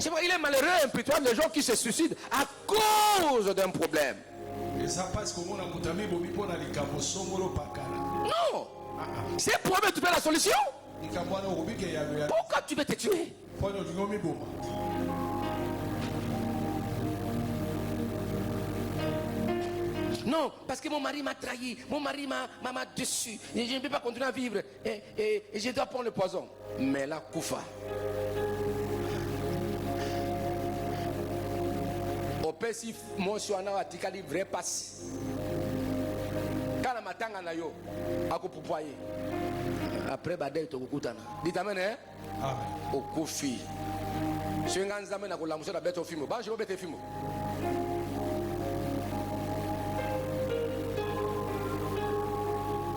C'est vrai, il est malheureux, impitoyable, les gens qui se suicident à cause d'un problème. Non. C'est un problème, tu fais la solution. Pourquoi tu veux te tuer? Non, parce que mon mari m'a trahi, mon mari m'a déçu, et je ne peux pas continuer à vivre, et je dois prendre le poison. Mais la koufa. Au pesi mon soana atikali vrai passe. Quand la matanga na yo, akupupoye. Après badel to kukutana. Dites amen hein? Amen. Au kofi. Si on a na kulamusha na beto film, ba je vais beto film.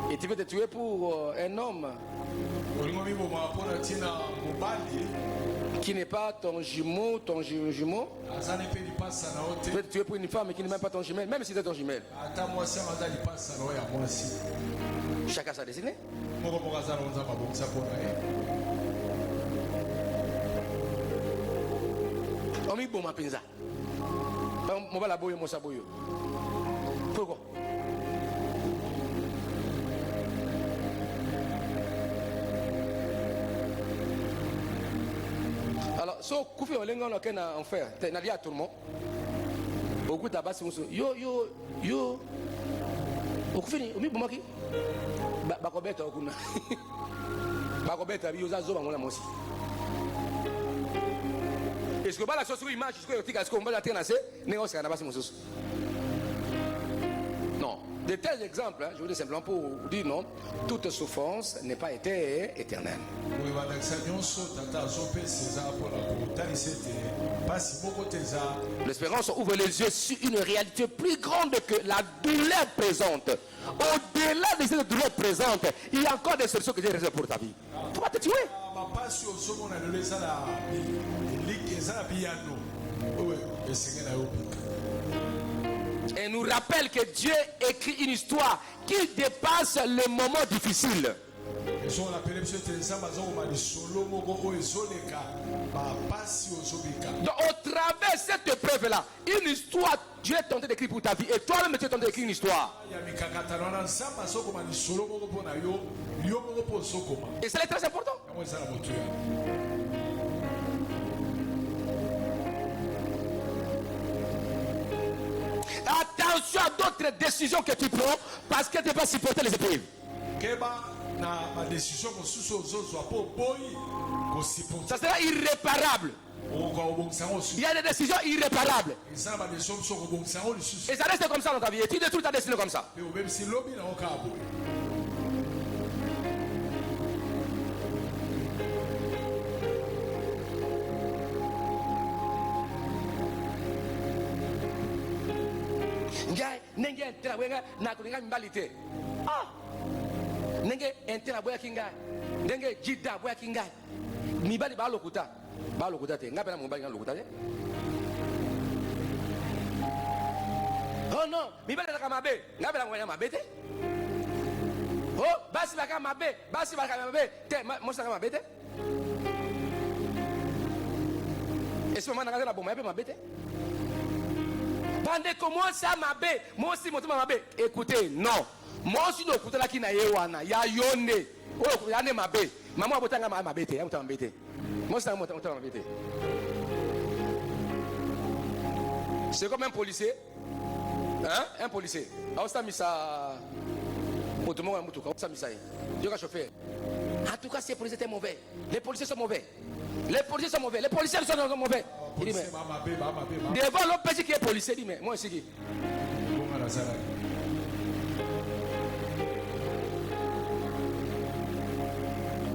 Et tu veux te tuer pour un homme qui n'est pas ton jumeau, jumeau. Tu veux te tuer pour une femme qui n'est même pas ton jumelle, même si c'est ton jumelle. Chacun sa destinée. Omi bon ma pinza. Mon va la boyo, mon saboyo. Pourquoi? Alors, so koufi on lengo loke na enfer. Na dia tout le monde. Beaucoup tabasi muso. Yo. Okoufi ni omi bomaki. Ba ko beta okuna. Ba ko beta bi oza zo ba ngona mosi. Est-ce que ba la chose image ce que yo tika ce qu'on va la tenase néo ça na basi muso. Non. De tels exemples, je vous dis simplement pour vous dire non, toute souffrance n'est pas éternelle. L'espérance ouvre les yeux sur une réalité plus grande que la douleur présente. Au-delà de cette douleur présente, il y a encore des solutions que Dieu réserve pour ta vie. Tu vas te tuer. Et nous rappelle que Dieu écrit une histoire qui dépasse les moments difficiles. Donc au travers de cette épreuve-là, une histoire, Dieu est tenté d'écrire pour ta vie. Et toi-même tu es tenté d'écrire une histoire. Et ça est très important. Attention à d'autres décisions que tu prends parce que tu ne peux pas supporter les épreuves. Ça sera irréparable. Il y a des décisions irréparables. Et ça reste comme ça dans ta vie. Et tu détruis ta destinée comme ça. Nenge entera wenga na kulinga mbalite. Nenge entera boya kinga. Nenge jida boya kinga. Mibali ba lokuta. Ba lokuta te. Ngapela mobali lokuta te. Oh non, mibali la mabe. Ngapela ngoya mabe te. Oh, basi ba mabe, basi ba mabe. Te, mo sa mabe te. Est-ce que maman na bomba mabe te? Pendant que moi ça m'a bé, moi aussi mon m'a bé. Écoutez, non. Moi aussi no kutala ki na yewana, ya yone. Oh, ya ne m'a bé. Maman botanga m'a bé te, ya m'a bé te. Moi ça m'a bé te. C'est comme un policier. Hein? Un policier. Ah, ça mis ça autrement un mutuka, ça mis ça. Je vais chauffer. En tout cas, ces policiers étaient mauvais. Les policiers sont mauvais. Les policiers sont mauvais. Les policiers sont mauvais. Il dit, mais devant l'autre petit qui est policier, il dit, mais moi aussi qui.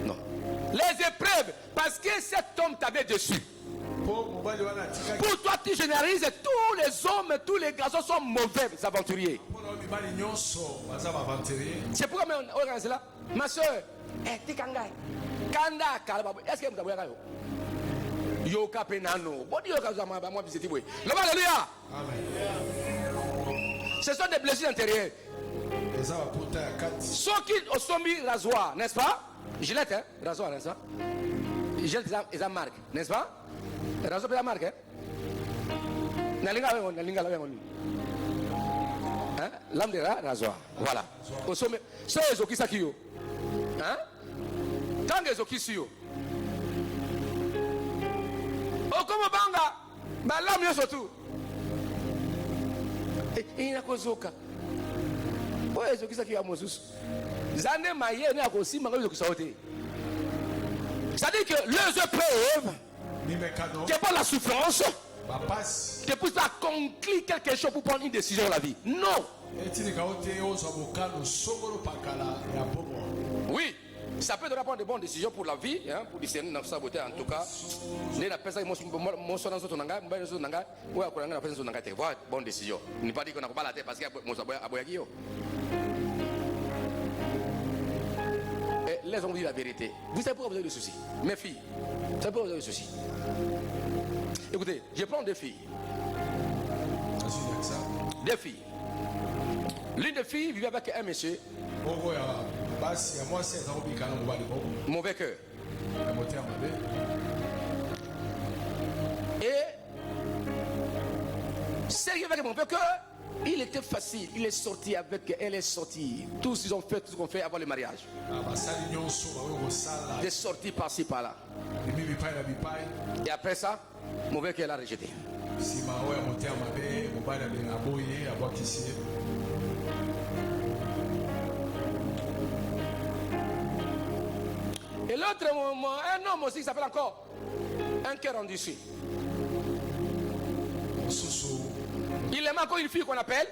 Non. Les épreuves, parce que cet homme t'avait dessus. Pour toi, tu généralises tous les hommes, tous les garçons sont mauvais aventuriers. C'est pourquoi on regarde cela. Ma soeur, tu es Kangai. Kanda, Kalababo. Est-ce que vous avez Yo Kapenano. Bon Dieu, moi visiter. Alléluia. Ce sont des blessures intérieures. Ceux qui sont mis rasoir, n'est-ce pas? Gillette, hein? Rasoir, n'est-ce pas? Gillette, ils ont marque, n'est-ce pas? Rasoir, ils ont marque, hein? Hein? L'âme de rasoir, voilà. Au sommet, c'est eux qui sont qui yo? Hein? Tant que qui sont yo? Oh, comment banga? Bah, l'âme, surtout. Et il y a quoi zoka? Ouais, ce qui est à Moses. Zane maye ne akosi mango qui sauter. C'est-à-dire que les épreuves, c'est pas la souffrance, c'est pour ça conclure quelque chose pour prendre une décision dans la vie. Non. Oui, ça peut te prendre de bonnes décisions pour la vie, hein, pour discerner dans sa beauté en tout cas. Les personnes qui m'ont sonné sur ton langage, ou à quoi la personne sur ton langage, tu vois, bonne décision. Ne pas dire qu'on n'a pas la tête parce qu'il y a un boyagi. Les hommes disent la vérité. Vous savez pourquoi vous avez des soucis? Mes filles, vous savez pourquoi vous avez des soucis? Écoutez, je prends deux filles. Deux filles. L'une des filles vivait avec un monsieur. Mauvais cœur. Et sérieux avec mon mauvais cœur, il était facile. Il est sorti avec elle, est sortie. Tous ils ont fait tout ce qu'on fait avant le mariage. Des sorties par-ci par-là. Et après ça, mauvais cœur l'a rejeté. Et l'autre, un homme aussi qui s'appelle encore un cœur endurci. Il aime encore une fille qu'on appelle.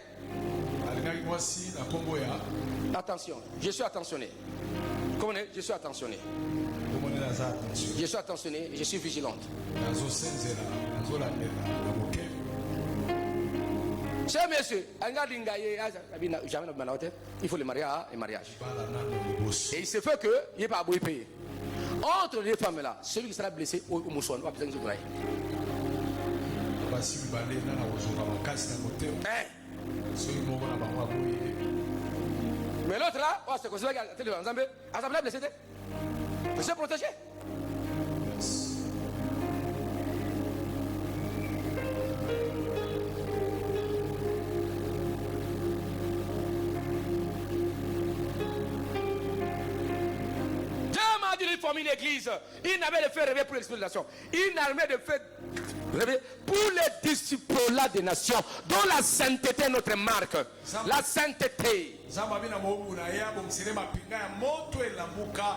Attention, je suis attentionné. Comment on est? Je suis attentionné. Je suis attentionné, je suis vigilante. Cher monsieur, il faut le mariage. Et il se fait que il n'est pas à payer. Entre les femmes là, celui qui sera blessé au mousson, va besoin de se mais l'autre là, c'est comme ça qu'il a ensemble. Ensemble blessé, c'est se protéger. Une famille d'église, une armée de fait rêver pour l'exploitation, une armée de fait rêver pour les disciples des nations, dont la sainteté est notre marque. La sainteté.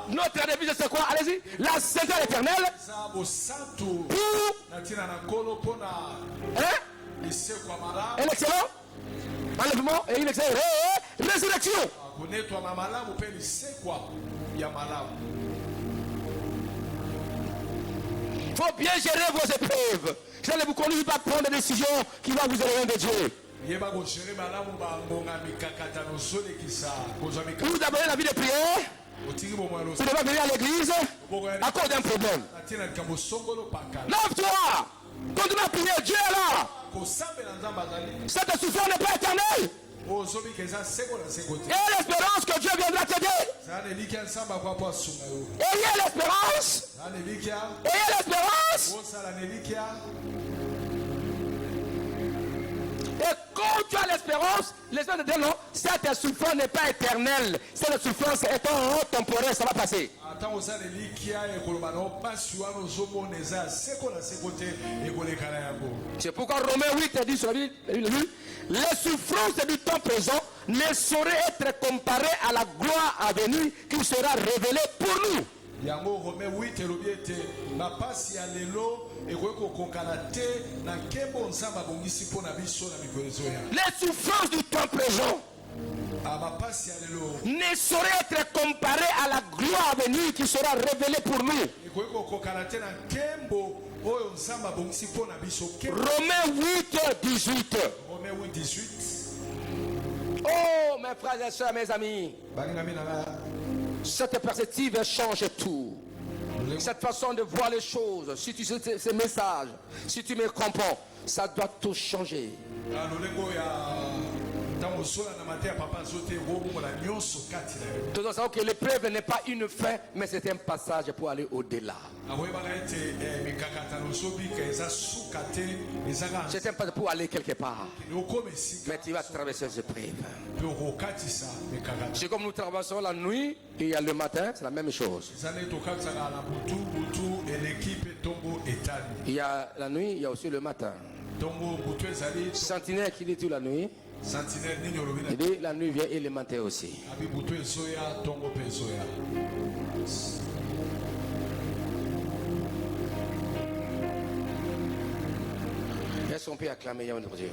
Notre devise c'est quoi? Allez-y. La sainteté éternelle. Pour un excellent enlèvement et une excellente résurrection. Il faut bien gérer vos épreuves. Je ne vous conduis pas à prendre des décisions qui vont vous éloigner de Dieu. Vous abandonnez la vie de prière. Vous ne devez pas venir à l'église à cause d'un problème. Lève-toi. Continue à prier. Dieu est là. Cette souffrance n'est pas éternelle. Et l'espérance que Dieu viendra t'aider. Ayez l'espérance. Ayez l'espérance. Et quand tu as l'espérance, l'espérance de Dieu, non, cette souffrance n'est pas éternelle. Cette souffrance est temporaire, ça va passer. C'est pourquoi Romains 8 dit sur la Bible, les souffrances du temps présent ne sauraient être comparées à la gloire à venir qui sera révélée pour nous. Les souffrances du temps présent ne sauraient être comparées à la gloire à venir qui sera révélée pour nous. Romains 8, 18. Oh, mes frères et sœurs, mes amis, cette perspective change tout. Cette façon de voir les choses, si tu sais ces messages, si tu me comprends, ça doit tout changer. Tout en sachant que l'épreuve n'est pas une fin, mais c'est un passage pour aller au-delà. C'est un passage pour aller quelque part. Mais tu vas traverser ces épreuves. C'est comme nous traversons la nuit et il y a le matin, c'est la même chose. Il y a la nuit, il y a aussi le matin. Sentinelle qui dit toute la nuit. Il dit la nuit vient et le matin aussi. Est-ce qu'on peut acclamer notre Dieu?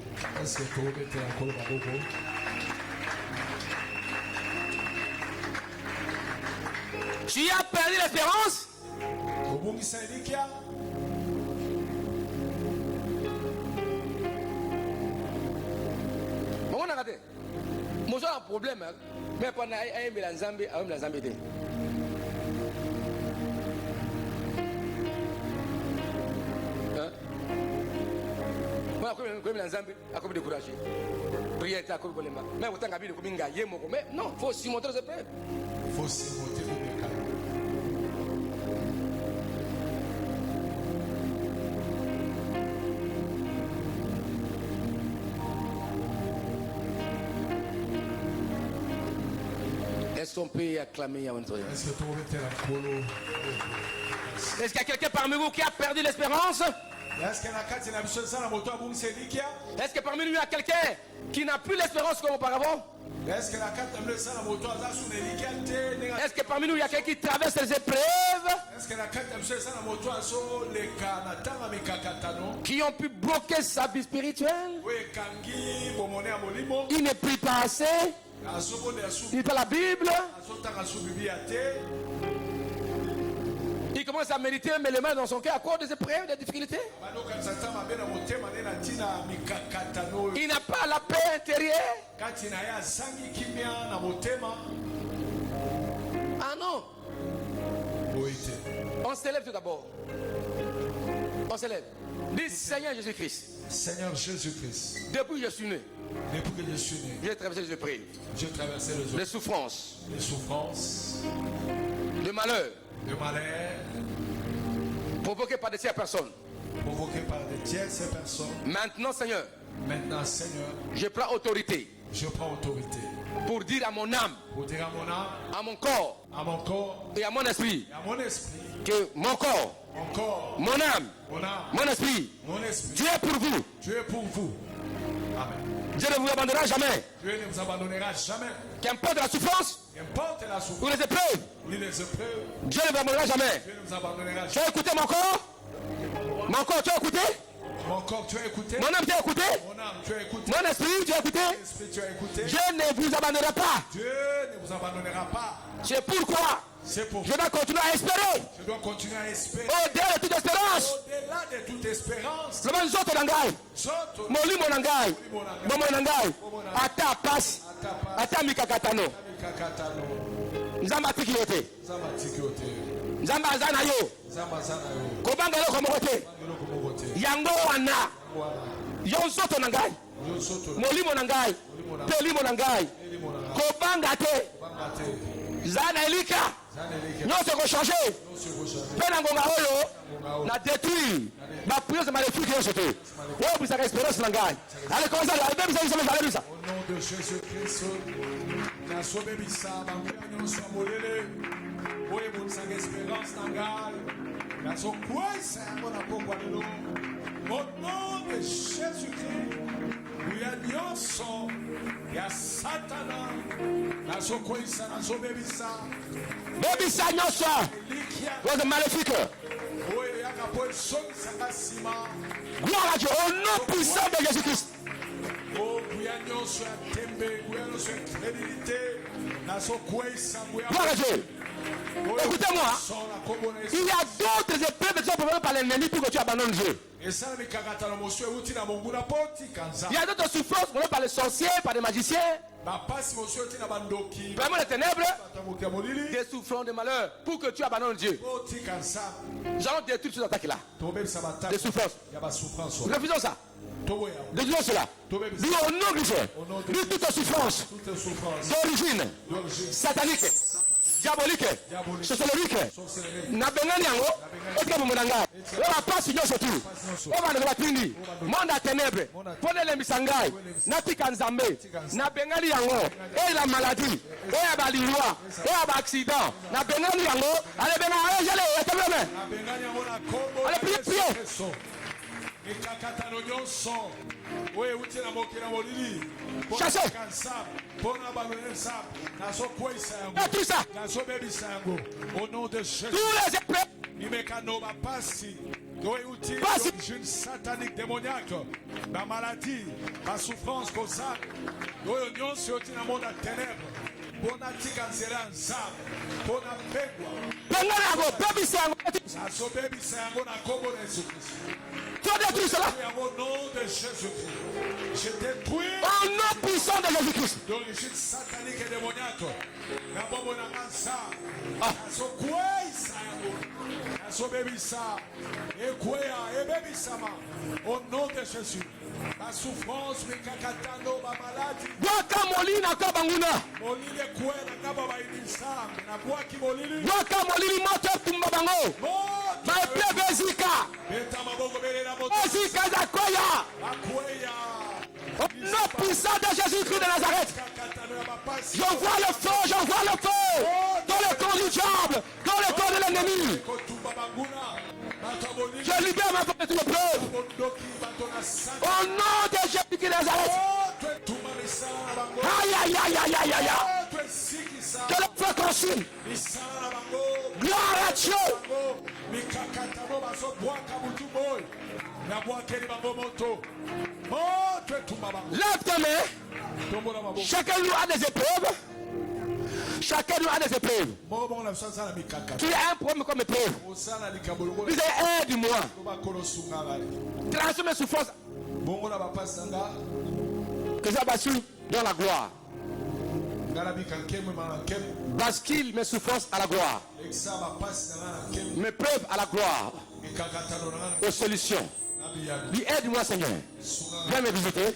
Tu as perdu l'espérance? On a raté. Moi j'ai un problème, mais pendant un Zambie, la Zambie. Moi, comme la Zambie, à cause de décourager. Prière, à cause de l'emma. Mais autant qu'à dire que Minga, mais non, il faut s'y montrer ses preuves. Il faut s'y montrer. Est-ce qu'on peut acclamer à notre Dieu? Est-ce qu'il y a quelqu'un parmi vous qui a perdu l'espérance? Est-ce que parmi nous il y a quelqu'un qui n'a plus l'espérance comme auparavant? Est-ce que parmi nous il y a quelqu'un qui traverse les épreuves? Qui ont pu bloquer sa vie spirituelle? Il ne prie pas assez. Il lit pas la Bible. Il commence à méditer, mais les mains dans son cœur à cause des épreuves, des difficultés. Il n'a pas la paix intérieure. Ah non. On s'élève tout d'abord. On s'élève. Dis Seigneur Jésus-Christ. Seigneur Jésus-Christ. Depuis que je suis né. Depuis que je suis né. J'ai traversé les épreuves. J'ai traversé les souffrances. Les souffrances. Le malheur. Le malheur. Provoqué par de tierces personnes. Provoqué par de tierces personnes. Maintenant, Seigneur. Maintenant, Seigneur. Je prends autorité. Je prends autorité. Pour dire à mon âme. Pour dire à mon âme. À mon corps. À mon corps. Et à mon esprit. Et à mon esprit. Que mon corps. Mon corps. Mon âme. Mon âme. Mon esprit. Mon esprit. Dieu est pour vous. Dieu est pour vous. Amen. Dieu ne vous abandonnera jamais. Dieu ne vous abandonnera jamais. Qu'importe la souffrance. Qu'importe la souffrance. Ou les épreuves. Ou les épreuves. Dieu ne vous abandonnera jamais. Dieu ne vous abandonnera jamais. Tu as écouté mon corps? Mon corps, tu as écouté? Mon corps, tu as écouté. Mon âme, tu as écouté. Mon âme, tu as écouté. Mon esprit, tu as écouté. Mon esprit, tu as écouté. Dieu ne vous abandonnera pas. Dieu ne vous abandonnera pas. C'est pourquoi je dois continuer à espérer. Je dois continuer à espérer. Au-delà de toute espérance. Au-delà de toute espérance. Le monde zoto nangai. Moli monangai. Bomo nangai. Ata passe. Ata mikakatano. Nzamba tikiote. Nzamba azana yo. Kobanga lo komokote. Yango wana. Yo zoto nangai. Moli monangai. Peli monangai. Kobanga te. Zana elika. Nous sommes changés. Na détruire. Ma prière, c'est maléfique. Oh, vous avez espérance, Langai. Allez, comment ça? Allez, ça. Au nom de Jésus-Christ, nous sommes nous sommes oui, vous avez espérance, Langai. Nous sommes au nom de Jésus-Christ. Il y a Nyonso, il y a Satana, la Sokoïsa, la Sobébissa. Bébissa Nyonso, vous êtes maléfique. Oui, il y a Kapoï Soïsa Kassima. Gloire à Dieu, au nom puissant de Jésus-Christ. Oh, il y a Gloire à Dieu. Écoutez-moi. Il y a d'autres épreuves qui sont provoquées par l'ennemi pour que tu abandonnes Dieu. Il y a d'autres souffrances provoquées par les sorciers, par les magiciens. Vraiment les ténèbres, des souffrances, des malheurs, pour que tu abandonnes Dieu. Nous allons détruire ces attaques-là. Des souffrances. Nous refusons ça. Détruisons cela. Dis au nom de Dieu. Dis toute souffrance d'origine satanique, diabolique, sociologique. Na bengani yango, eke mumunanga. On va pas signer ce tour. On va le batini. Monde à ténèbres. Prenez les misangai. Na tikanzambe. Na bengani yango. Et la maladie. Et la baliroi. Et l'accident. Na bengani yango. Allez bengani. Allez, priez, priez. Chassez. Tout ça. Au nom de Jésus. Tous les épreuves. Une satanique démoniaque, la maladie, la souffrance comme ça, l'union sur le monde à ténèbres. Bonatika nzela nzambe pona pegwa pengana go baby sango aso baby sango na kombo na Yesu Kristo. Toi détruis cela Au nom de Jésus-Christ. Je détruis au nom puissant de Jésus-Christ. D'origine satanique et démoniaque. Na bobo na mansa. Aso kwei sango. Aso baby sa. Ekwea e baby sama. Au nom de Jésus. La souffrance, mais kakatano, ma maladie. Waka molina kabanguna. Molili kwela kaba ba inisa. Na bwaki molili. Waka molini moto tumbabango. Ma plebe zika. Beta mabongo belela moto. Zika za koya. Akwea. Au nom puissant de Jésus-Christ de Nazareth. J'envoie le feu, j'envoie le feu. Dans le corps du diable, dans le corps de l'ennemi. Je libère ma femme de toutes les preuves. Au nom de Jésus-Christ de Nazareth. Aïe, aïe, aïe, aïe, aïe, aïe. Que le feu consume. Gloire à Dieu. Lève ta main. Chacun nous a des épreuves. Chacun nous a des épreuves. Tu as un problème comme épreuve. Dis aide-moi. Transforme mes souffrances. Que ça bascule dans la gloire. Bascule mes souffrances à la gloire. Mes preuves à la gloire. Aux solutions. Dis aide-moi Seigneur. Viens me visiter.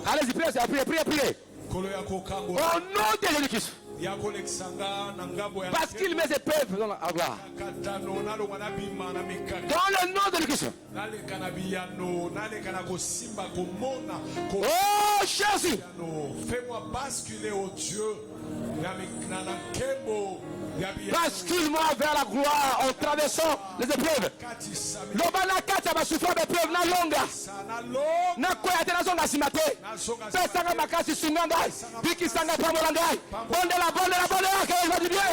Allez-y, priez, priez, priez. Au nom de Jésus-Christ. Bascule mes épreuves dans la gloire. Dans le nom de Jésus-Christ. Oh Jésus. Fais-moi basculer au Dieu. Bascule-moi vers la gloire en traversant les épreuves. Lobana kata ba souffrir d'épreuves na longa. Na koya tena zonga simate. Pesa makasi sunganga. Biki sanga pamolanga. Bonde la que va du bien.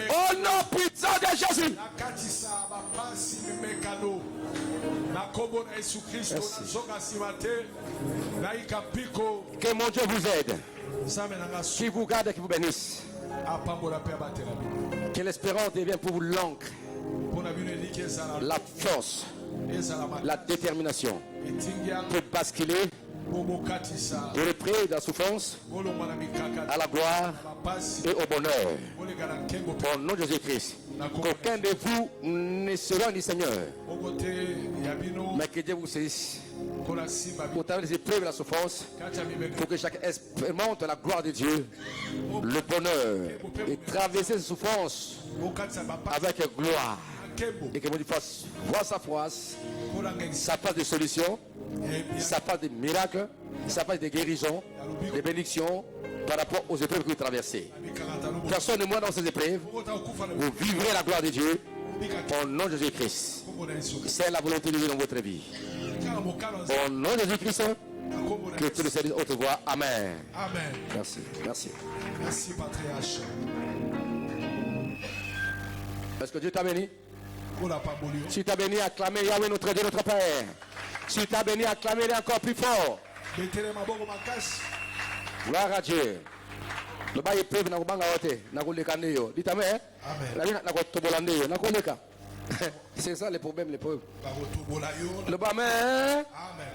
Au nom puissant de Jésus. Que mon Dieu vous aide. Qui vous garde et qui vous bénisse. Que l'espérance devienne pour vous l'encre, la force, la détermination pour basculer de l'épreuve, de la souffrance à la gloire et au bonheur. Au nom de Jésus-Christ. Qu'aucun de vous ne sera ni Seigneur, mais que Dieu vous saisisse pour travers les épreuves et la souffrance, pour que chacun expérimente la gloire de Dieu, le bonheur, et traverser ces souffrances avec gloire. Et que Dieu fasse voir sa face, sa face de solution, sa face de miracles, sa face de guérison, de bénédictions par rapport aux épreuves que vous traversez. Personne ne moins dans ces épreuves, vous vivrez la gloire de Dieu au nom de Jésus-Christ. C'est la volonté de Dieu dans votre vie. Au nom de Jésus-Christ, que tous les services haute voix. Amen. Amen. Merci. Merci. Merci, patriarche. Est-ce que Dieu t'a béni? Si tu as béni, acclamez Yahweh notre Dieu, notre Père. Si tu as béni, acclamez-les encore plus fort. Gloire à Dieu. Le bail est prévu dans le banga hote, dans le canéo. Dites amen. Amen. C'est ça les problèmes, les problèmes. Le bas amen. Amen.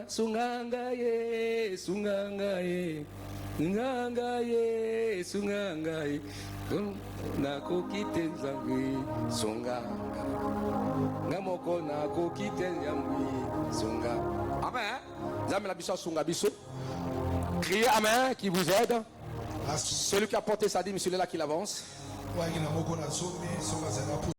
Sungangaye, sungangaye, sungangaye, sungangaye. Nako kite zangi, sunga. Ngamoko nako kite zangi, sunga. Amen. Zame la biso sunga biso. Criez amen qui vous aide. Celui qui a porté sa dîme, celui-là qui l'avance.